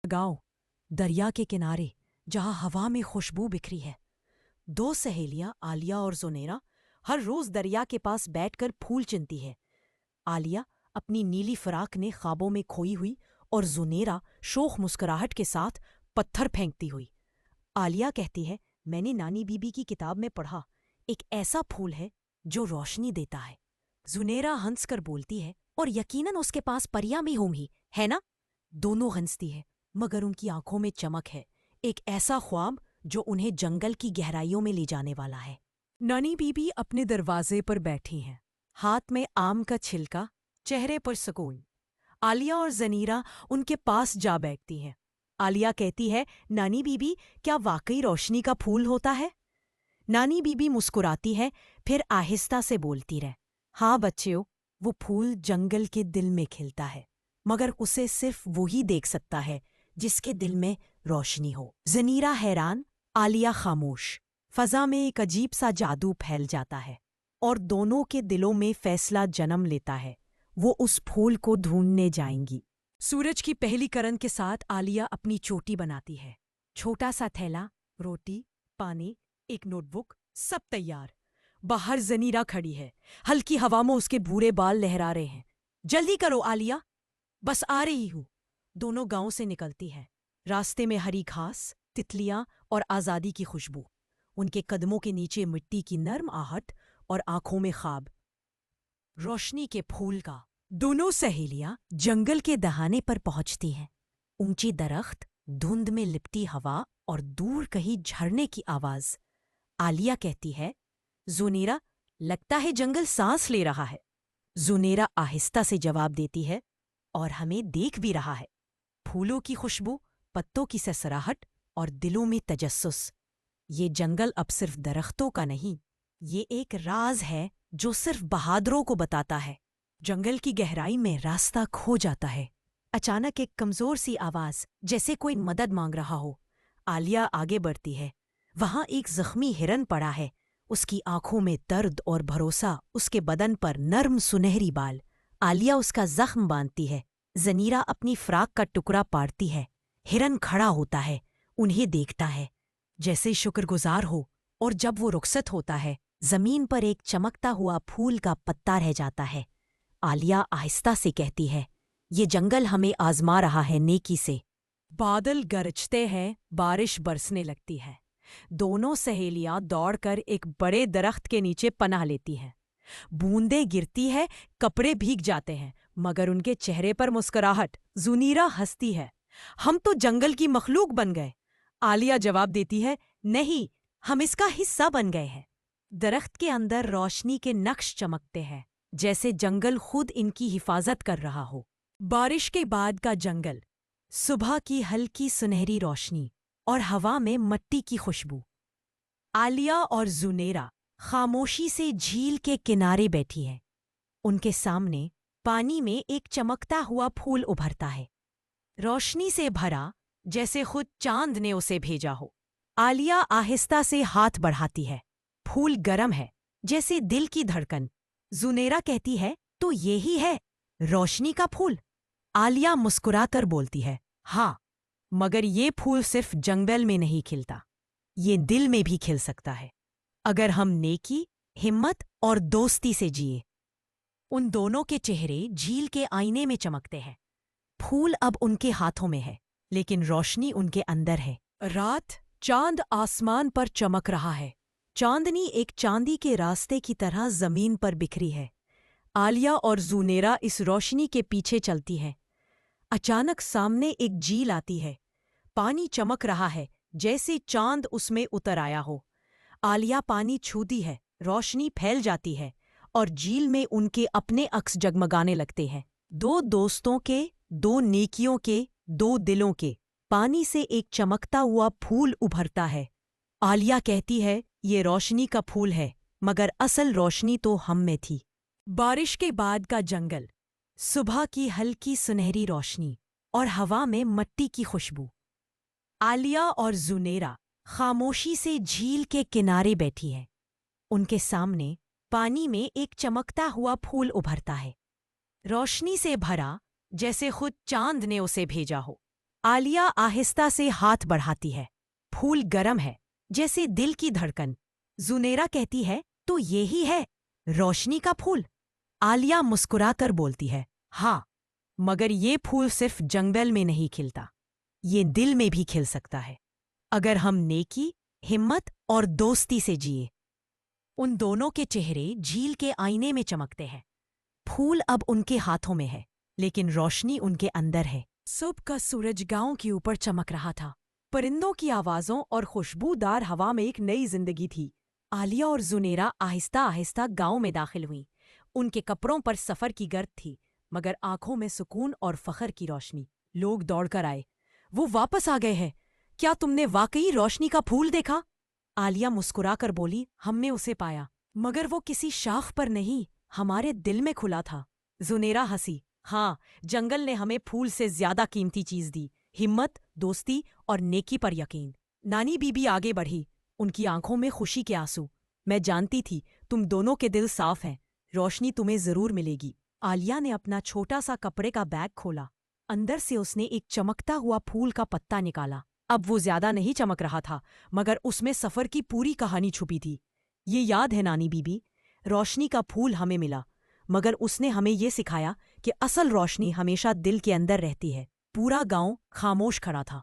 गांव दरिया के किनारे जहां हवा में खुशबू बिखरी है। दो सहेलियां आलिया और जुनेरा हर रोज दरिया के पास बैठकर फूल चुनती है। आलिया अपनी नीली फराक ने ख्वाबों में खोई हुई और जुनेरा शोख मुस्कुराहट के साथ पत्थर फेंकती हुई। आलिया कहती है, मैंने नानी बीबी की किताब में पढ़ा, एक ऐसा फूल है जो रोशनी देता है। जुनेरा हंसकर बोलती है, और यकीनन उसके पास परियां भी होंगी, है ना? दोनों हंसती है, मगर उनकी आंखों में चमक है, एक ऐसा ख्वाब जो उन्हें जंगल की गहराइयों में ले जाने वाला है। नानी बीबी अपने दरवाजे पर बैठी हैं, हाथ में आम का छिलका, चेहरे पर सुकून। आलिया और जनीरा उनके पास जा बैठती हैं। आलिया कहती है, नानी बीबी, क्या वाकई रोशनी का फूल होता है? नानी बीबी मुस्कुराती है, फिर आहिस्ता से बोलती रहे, हाँ बच्चियों, वो फूल जंगल के दिल में खिलता है, मगर उसे सिर्फ वही देख सकता है जिसके दिल में रोशनी हो। जनीरा हैरान, आलिया खामोश। फजा में एक अजीब सा जादू फैल जाता है और दोनों के दिलों में फैसला जन्म लेता है, वो उस फूल को ढूंढने जाएंगी। सूरज की पहली किरण के साथ आलिया अपनी चोटी बनाती है। छोटा सा थैला, रोटी, पानी, एक नोटबुक, सब तैयार। बाहर जनीरा खड़ी है, हल्की हवा में उसके भूरे बाल लहरा रहे हैं। जल्दी करो आलिया, बस आ रही हूं। दोनों गांव से निकलती है। रास्ते में हरी घास, तितलियां और आजादी की खुशबू। उनके कदमों के नीचे मिट्टी की नर्म आहट और आंखों में ख्वाब रोशनी के फूल का। दोनों सहेलियां जंगल के दहाने पर पहुंचती हैं। ऊंची दरख्त, धुंध में लिपटी हवा और दूर कहीं झरने की आवाज। आलिया कहती है, जुनेरा, लगता है जंगल सांस ले रहा है। जुनेरा आहिस्ता से जवाब देती है, और हमें देख भी रहा है। फूलों की खुशबू, पत्तों की सरसराहट और दिलों में तजस्सुस। ये जंगल अब सिर्फ दरख्तों का नहीं, ये एक राज है जो सिर्फ बहादुरों को बताता है। जंगल की गहराई में रास्ता खो जाता है। अचानक एक कमजोर सी आवाज, जैसे कोई मदद मांग रहा हो। आलिया आगे बढ़ती है। वहां एक जख्मी हिरन पड़ा है, उसकी आंखों में दर्द और भरोसा, उसके बदन पर नर्म सुनहरी बाल। आलिया उसका जख्म बांधती है। जनीरा अपनी फ्राक का टुकड़ा पाड़ती है। हिरन खड़ा होता है, उन्हें देखता है, जैसे शुक्रगुजार हो, और जब वो रुखसत होता है, जमीन पर एक चमकता हुआ फूल का पत्ता रह जाता है। आलिया आहिस्ता से कहती है, ये जंगल हमें आजमा रहा है नेकी से। बादल गरजते हैं, बारिश बरसने लगती है। दोनों सहेलियां दौड़कर एक बड़े दरख्त के नीचे पनाह लेती हैं। बूंदें गिरती है, कपड़े भीग जाते हैं, मगर उनके चेहरे पर मुस्कुराहट। जुनीरा हंसती है, हम तो जंगल की मखलूक बन गए। आलिया जवाब देती है, नहीं, हम इसका हिस्सा बन गए हैं। दरख्त के अंदर रोशनी के नक्श चमकते हैं, जैसे जंगल खुद इनकी हिफाजत कर रहा हो। बारिश के बाद का जंगल, सुबह की हल्की सुनहरी रोशनी और हवा में मिट्टी की खुशबू। आलिया और जुनेरा खामोशी से झील के किनारे बैठी है। उनके सामने पानी में एक चमकता हुआ फूल उभरता है, रोशनी से भरा, जैसे खुद चांद ने उसे भेजा हो। आलिया आहिस्ता से हाथ बढ़ाती है। फूल गरम है, जैसे दिल की धड़कन। जुनेरा कहती है, तो यही है रोशनी का फूल? आलिया मुस्कुराकर बोलती है, हाँ, मगर ये फूल सिर्फ जंगल में नहीं खिलता, ये दिल में भी खिल सकता है, अगर हम नेकी, हिम्मत और दोस्ती से जिए। उन दोनों के चेहरे झील के आईने में चमकते हैं। फूल अब उनके हाथों में है, लेकिन रोशनी उनके अंदर है। रात, चांद आसमान पर चमक रहा है। चांदनी एक चांदी के रास्ते की तरह जमीन पर बिखरी है। आलिया और जुनेरा इस रोशनी के पीछे चलती हैं। अचानक सामने एक झील आती है। पानी चमक रहा है, जैसे चांद उसमें उतर आया हो। आलिया पानी छूती है, रोशनी फैल जाती है और झील में उनके अपने अक्स जगमगाने लगते हैं। दो दोस्तों के, दो नेकियों के, दो दिलों के। पानी से एक चमकता हुआ फूल उभरता है। आलिया कहती है, ये रोशनी का फूल है, मगर असल रोशनी तो हम में थी। बारिश के बाद का जंगल, सुबह की हल्की सुनहरी रोशनी और हवा में मिट्टी की खुशबू। आलिया और जुनेरा खामोशी से झील के किनारे बैठी है। उनके सामने पानी में एक चमकता हुआ फूल उभरता है, रोशनी से भरा, जैसे खुद चांद ने उसे भेजा हो। आलिया आहिस्ता से हाथ बढ़ाती है। फूल गरम है, जैसे दिल की धड़कन। जुनेरा कहती है, तो ये ही है रोशनी का फूल। आलिया मुस्कुराकर बोलती है, हाँ, मगर ये फूल सिर्फ जंगल में नहीं खिलता, ये दिल में भी खिल सकता है, अगर हम नेकी, हिम्मत और दोस्ती से जिए। उन दोनों के चेहरे झील के आईने में चमकते हैं। फूल अब उनके हाथों में है, लेकिन रोशनी उनके अंदर है। सुबह का सूरज गांव के ऊपर चमक रहा था। परिंदों की आवाज़ों और खुशबूदार हवा में एक नई जिंदगी थी। आलिया और जुनेरा आहिस्ता आहिस्ता गांव में दाखिल हुईं। उनके कपड़ों पर सफ़र की गर्द थी, मगर आंखों में सुकून और फख्र की रोशनी। लोग दौड़कर आए, वो वापस आ गए हैं। क्या तुमने वाकई रोशनी का फूल देखा? आलिया मुस्कुराकर बोली, हमने उसे पाया, मगर वो किसी शाख पर नहीं, हमारे दिल में खुला था। जुनेरा हंसी, हाँ, जंगल ने हमें फूल से ज्यादा कीमती चीज दी, हिम्मत, दोस्ती और नेकी पर यकीन। नानी बीबी आगे बढ़ी, उनकी आंखों में खुशी के आंसू। मैं जानती थी तुम दोनों के दिल साफ हैं, रोशनी तुम्हें जरूर मिलेगी। आलिया ने अपना छोटा सा कपड़े का बैग खोला। अंदर से उसने एक चमकता हुआ फूल का पत्ता निकाला। अब वो ज्यादा नहीं चमक रहा था, मगर उसमें सफर की पूरी कहानी छुपी थी। ये याद है नानी बीबी, रोशनी का फूल हमें मिला, मगर उसने हमें ये सिखाया कि असल रोशनी हमेशा दिल के अंदर रहती है। पूरा गांव खामोश खड़ा था।